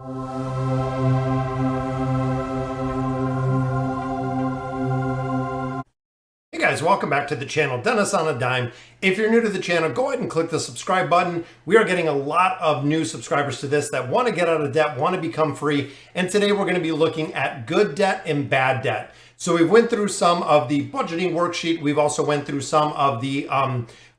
Hey guys, welcome back to the channel, Dennis on a Dime. If you're new to the channel, go ahead and click the subscribe button. We are getting a lot of new subscribers to this that want to get out of debt, want to become free. And today we're going to be looking at good debt and bad debt. So we went through some of the budgeting worksheet. We've also went through some of the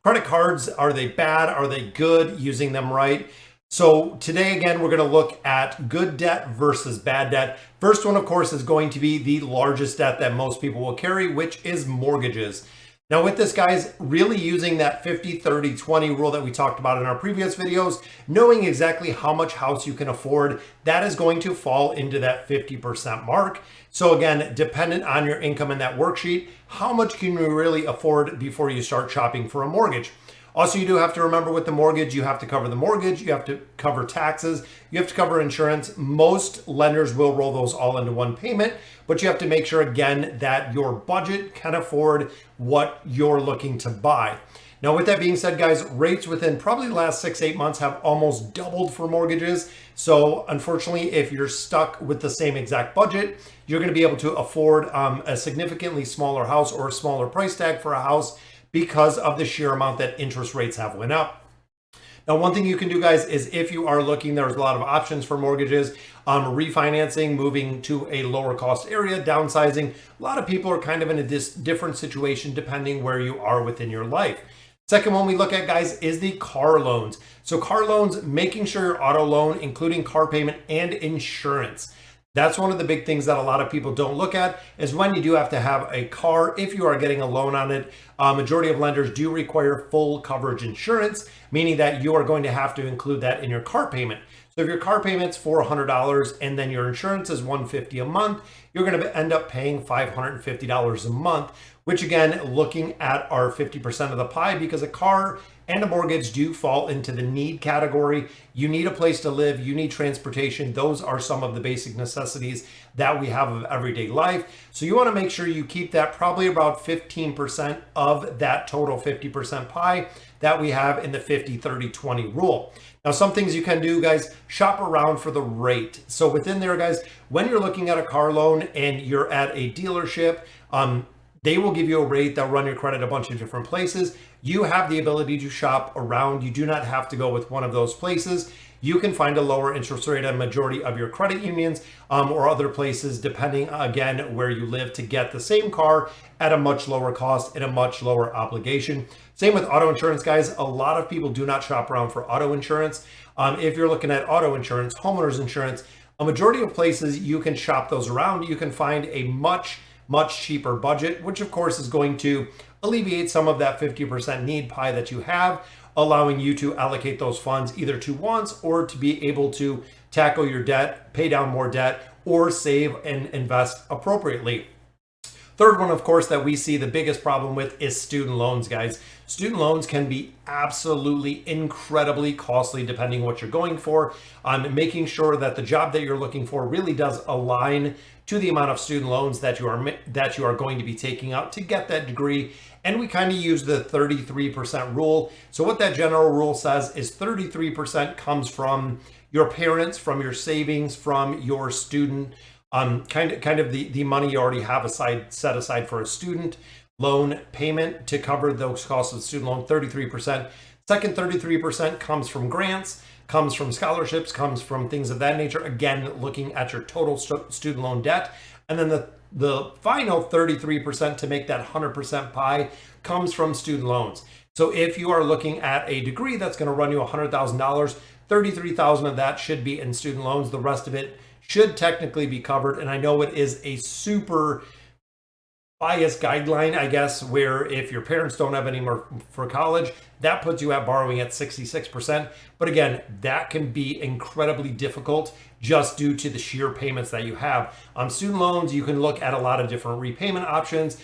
credit cards. Are they bad? Are they good? Using them right? So today, again, we're going to look at good debt versus bad debt. First one, of course, is going to be the largest debt that most people will carry, which is mortgages. Now with this, guys, really using that 50-30-20 rule that we talked about in our previous videos, knowing exactly how much house you can afford, that is going to fall into that 50% mark. So again, dependent on your income in that worksheet, how much can you really afford before you start shopping for a mortgage? Also, you do have to remember with the mortgage, you have to cover the mortgage, you have to cover taxes, you have to cover insurance. Most lenders will roll those all into one payment, but you have to make sure, again, that your budget can afford what you're looking to buy. Now, with that being said, guys, rates within probably the last 6-8 months have almost doubled for mortgages. So unfortunately, if you're stuck with the same exact budget, you're going to be able to afford a significantly smaller house or a smaller price tag for a house because of the sheer amount that interest rates have went up. Now, one thing you can do, guys, is if you are looking, there's a lot of options for mortgages, refinancing, moving to a lower cost area, downsizing. A lot of people are kind of in a different situation depending where you are within your life. Second one we look at, guys, is the car loans. So car loans, making sure your auto loan, including car payment and insurance. That's one of the big things that a lot of people don't look at is when you do have to have a car, if you are getting a loan on it, majority of lenders do require full coverage insurance, meaning that you are going to have to include that in your car payment. So if your car payment's $400 and then your insurance is $150 a month, you're going to end up paying $550 a month, which again, looking at our 50% of the pie, because a car and a mortgage do fall into the need category. You need a place to live, you need transportation. Those are some of the basic necessities that we have of everyday life. So you want to make sure you keep that probably about 15% of that total 50% pie that we have in the 50-30-20 rule. Now, some things you can do, guys, shop around for the rate. So within there, guys, when you're looking at a car loan and you're at a dealership, they will give you a rate. They'll run your credit a bunch of different places. You have the ability to shop around. You do not have to go with one of those places. You can find a lower interest rate at a majority of your credit unions or other places, depending, again, where you live, to get the same car at a much lower cost and a much lower obligation. Same with auto insurance, guys. A lot of people do not shop around for auto insurance. If you're looking at auto insurance, homeowners insurance, a majority of places you can shop those around. You can find a much cheaper budget, which of course is going to alleviate some of that 50% need pie that you have, allowing you to allocate those funds either to wants or to be able to tackle your debt, pay down more debt, or save and invest appropriately. Third one, of course, that we see the biggest problem with is student loans, guys. Student loans can be absolutely incredibly costly depending what you're going for. Making sure that the job that you're looking for really does align to the amount of student loans that you are going to be taking out to get that degree. And we kind of use the 33% rule. So what that general rule says is 33% comes from your parents, from your savings, from your student kind of the money you already have set aside for a student loan payment to cover those costs of the student loan, 33%. Second 33% comes from grants, comes from scholarships, comes from things of that nature. Again, looking at your total student loan debt. And then the final 33% to make that 100% pie comes from student loans. So if you are looking at a degree that's going to run you $100,000, $33,000 of that should be in student loans. The rest of it should technically be covered. And I know it is a super biased guideline, I guess, where if your parents don't have any more for college, that puts you at borrowing at 66%. But again, that can be incredibly difficult just due to the sheer payments that you have. On student loans, you can look at a lot of different repayment options.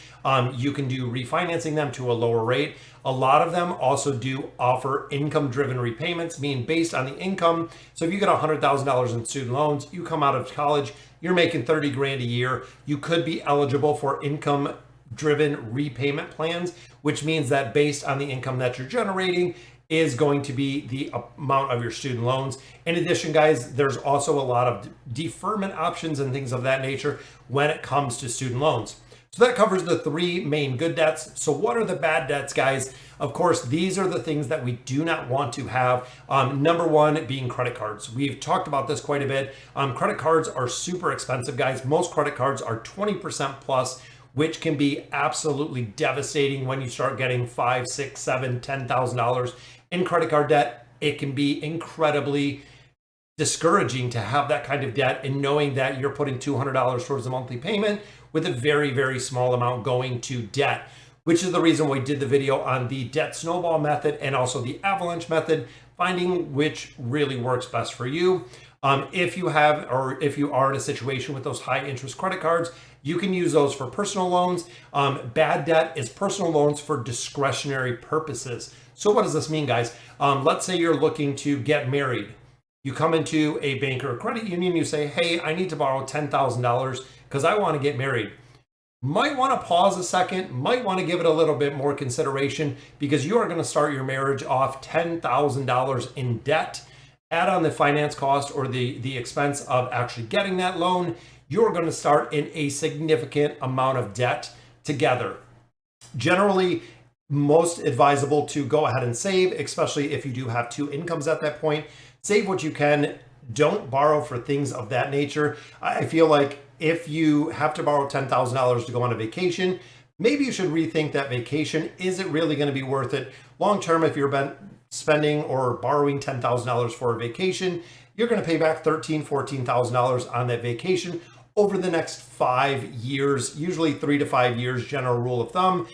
You can do refinancing them to a lower rate. A lot of them also do offer income-driven repayments, meaning based on the income. So if you get $100,000 in student loans, you come out of college, you're making 30 grand a year, you could be eligible for income-driven repayment plans, which means that based on the income that you're generating, is going to be the amount of your student loans. In addition, guys, there's also a lot of deferment options and things of that nature when it comes to student loans. So that covers the three main good debts. So what are the bad debts, guys? Of course, these are the things that we do not want to have. Number one being credit cards. We've talked about this quite a bit. Credit cards are super expensive, guys. Most credit cards are 20% plus, which can be absolutely devastating when you start getting $5, $6, $7, $10,000 in credit card debt. It can be incredibly discouraging to have that kind of debt and knowing that you're putting $200 towards a monthly payment with a very, very small amount going to debt, which is the reason we did the video on the debt snowball method and also the avalanche method, finding which really works best for you. If you have, or if you are in a situation with those high interest credit cards, you can use those for personal loans. Bad debt is personal loans for discretionary purposes. So what does this mean, guys? Let's say you're looking to get married. You come into a bank or a credit union, you say, hey, I need to borrow $10,000 because I want to get married. Might want to pause a second, might want to give it a little bit more consideration because you are going to start your marriage off $10,000 in debt. Add on the finance cost or the expense of actually getting that loan, you're going to start in a significant amount of debt together. Generally, most advisable to go ahead and save, especially if you do have two incomes at that point. Save what you can. Don't borrow for things of that nature. I feel like if you have to borrow $10,000 to go on a vacation, maybe you should rethink that vacation. Is it really going to be worth it long term? If you're spending or borrowing $10,000 for a vacation, you're going to pay back $13,000, $14,000 on that vacation over the next 5 years, usually 3 to 5 years, general rule of thumb,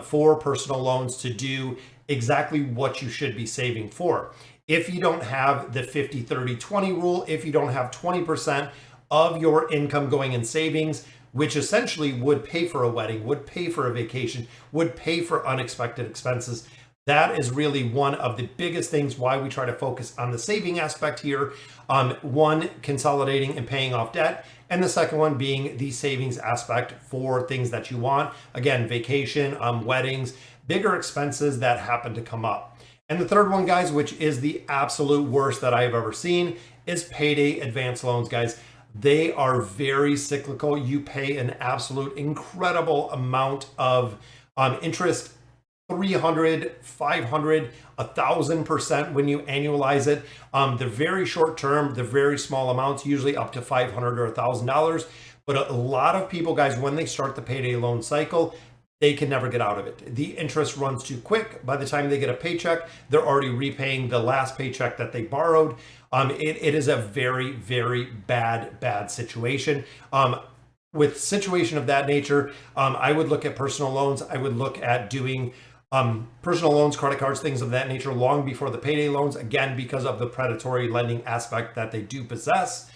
for personal loans to do exactly what you should be saving for. If you don't have the 50, 30, 20 rule, if you don't have 20% of your income going in savings, which essentially would pay for a wedding, would pay for a vacation, would pay for unexpected expenses, that is really one of the biggest things why we try to focus on the saving aspect here. One, consolidating and paying off debt. And the second one being the savings aspect for things that you want. Again, vacation, weddings, bigger expenses that happen to come up. And the third one, guys, which is the absolute worst that I have ever seen, is payday advance loans, guys. They are very cyclical. You pay an absolute incredible amount of interest, 300, 500, 1,000% when you annualize it. They're very short term, they're very small amounts, usually up to $500 or $1,000. But a lot of people, guys, when they start the payday loan cycle, they can never get out of it. The interest runs too quick. By the time they get a paycheck, they're already repaying the last paycheck that they borrowed. It is a very, very bad situation. With situation of that nature, I would look at personal loans. I would look at doing personal loans, credit cards, things of that nature long before the payday loans, again, because of the predatory lending aspect that they do possess.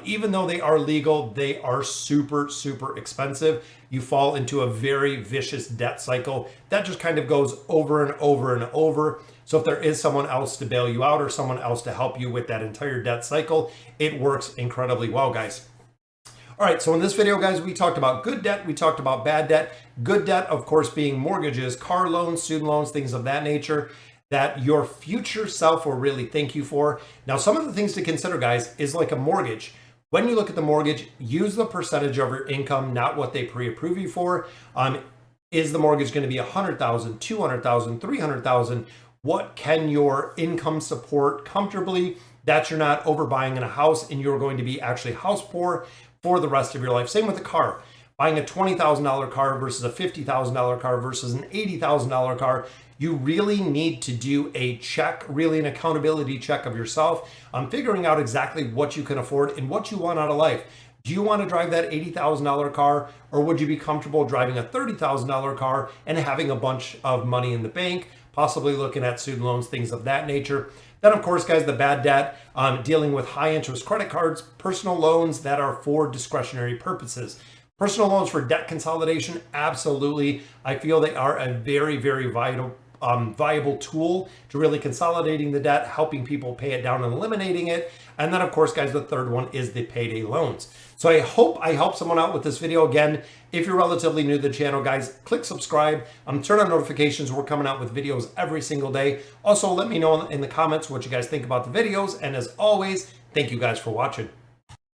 Even though they are legal, they are super, super expensive. You fall into a very vicious debt cycle that just kind of goes over and over and over. So if there is someone else to bail you out or someone else to help you with that entire debt cycle, it works incredibly well, guys. All right, so in this video, guys, we talked about good debt, we talked about bad debt. Good debt, of course, being mortgages, car loans, student loans, things of that nature that your future self will really thank you for. Now, some of the things to consider, guys, is like a mortgage. When you look at the mortgage, use the percentage of your income, not what they pre-approve you for. Is the mortgage going to be $100,000, $200,000, $300,000? What can your income support comfortably that you're not overbuying in a house and you're going to be actually house poor for the rest of your life? Same with a car. Buying a $20,000 car versus a $50,000 car versus an $80,000 car, you really need to do a check, really an accountability check of yourself, figuring out exactly what you can afford and what you want out of life. Do you want to drive that $80,000 car, or would you be comfortable driving a $30,000 car and having a bunch of money in the bank, possibly looking at student loans, things of that nature? Then, of course, guys, the bad debt, dealing with high interest credit cards, personal loans that are for discretionary purposes. Personal loans for debt consolidation, absolutely. I feel they are a very, very vital viable tool to really consolidating the debt, helping people pay it down and eliminating it. And then of course, guys, the third one is the payday loans. So I hope I helped someone out with this video. Again, if you're relatively new to the channel, guys, click subscribe, turn on notifications. We're coming out with videos every single day. Also, let me know in the comments what you guys think about the videos. And as always, thank you guys for watching.